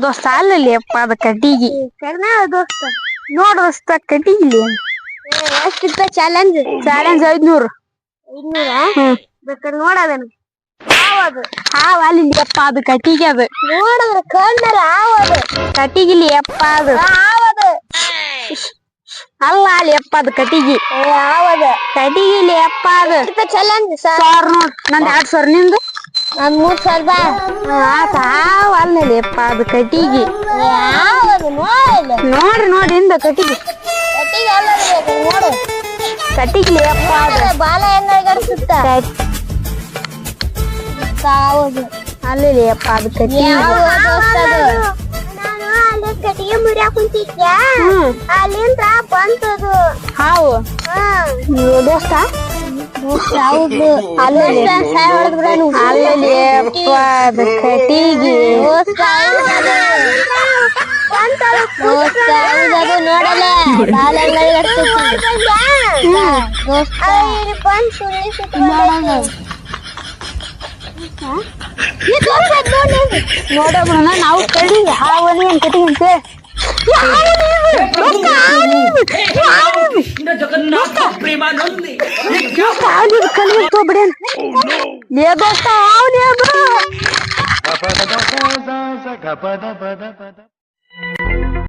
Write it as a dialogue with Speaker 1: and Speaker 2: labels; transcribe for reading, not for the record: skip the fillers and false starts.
Speaker 1: ದೋಸ್ತ ಅಲ್ಲಲ್ಲಿ ಅಪ್ಪ ಅದ ಕಟ್ಟಿಗಿ
Speaker 2: ದೋಸ್ತ
Speaker 1: ನೋಡ ದೋಸ್ತ ಕಟ್ಟಿಗಿಲಿ
Speaker 2: ಎಷ್ಟಿತ್ತ ಚಾಲೆಂಜ್
Speaker 1: ಚಾಲೆಂಜ್ 500
Speaker 2: ಬೇಕಾದ್ರೆ ನೋಡದನ ಹಾವದು
Speaker 1: ಹಾವ ಅಲ್ಲಿ ಅಪ್ಪ ಅದು ಕಟ್ಟಿಗೆ ಅದು
Speaker 2: ನೋಡದ್ರ ಕಣ್ಣರ ಹಾವದು
Speaker 1: ಕಟ್ಟಿಗಿಲಿ ಅಪ್ಪ ಅದು
Speaker 2: ಹಾವದು
Speaker 1: ಅಲ್ಲ ಅಲ್ಲಿ ಅಪ್ಪ ಅದು ಕಟ್ಟಿಗಿ
Speaker 2: ಹಾವದು
Speaker 1: ಕಟ್ಟಿಗಿಲಿ ಅಪ್ಪ ಅದು
Speaker 2: ಚಾಲೆಂಜ್
Speaker 1: ಸಾವಿರ ನೋಡ್ ನಂದು 2000 ನಿಂದು
Speaker 2: ನನ್ 3000
Speaker 1: ಆತ ಹಾವ ಅಲ್ಲಿ ಅಪ್ಪ ಅದು ಕಟ್ಟಿಗಿ
Speaker 2: ಹಾವದು
Speaker 1: ನೋಡ್ರಿ ನೋಡಿ ಇಂದ ಕಟ್ಟಿಗಿ
Speaker 2: ಕಟ್ಟಿಗೆ ಅಲ್ಲ ನೋಡು
Speaker 1: ಕಟ್ಟಿಗಿಲಿ ಅಪ್ಪ ಅದು
Speaker 2: ಬಾಲ ಹೆಂಗಾಡಿಸುತ್ತ ಹೌದು
Speaker 1: ಅಲ್ಲಿ ಅಪ್ಪ ಅದು ಕಟ್ಟಿಗಿ
Speaker 2: ನಾನು ಅಲ್ಲಿ ಕಟ್ಟಿಗೆ ಮುರಿಯಾಕ ಕುಂತಿದ್ದೆ ಅಲ್ಲಿಂದ ಬಂತದು
Speaker 1: ಹಾವು ದೋಸ್ತ
Speaker 2: ಹೌದು
Speaker 1: ಅಲ್ಲಿ ಅಲ್ಲಿ ಅಪ್ಪ ಅದು ಕಟ್ಟಿಗಿ
Speaker 2: ನೋಡಲ್ಲ ಬಾಲ
Speaker 1: ನೋಡೋಣ ನಾವು ಕಡಿ ಹಾವನಿ ಅಂತ ಕಟ್ಟಿಗೆ
Speaker 3: जगन्नाथ प्रेमानंद
Speaker 1: कली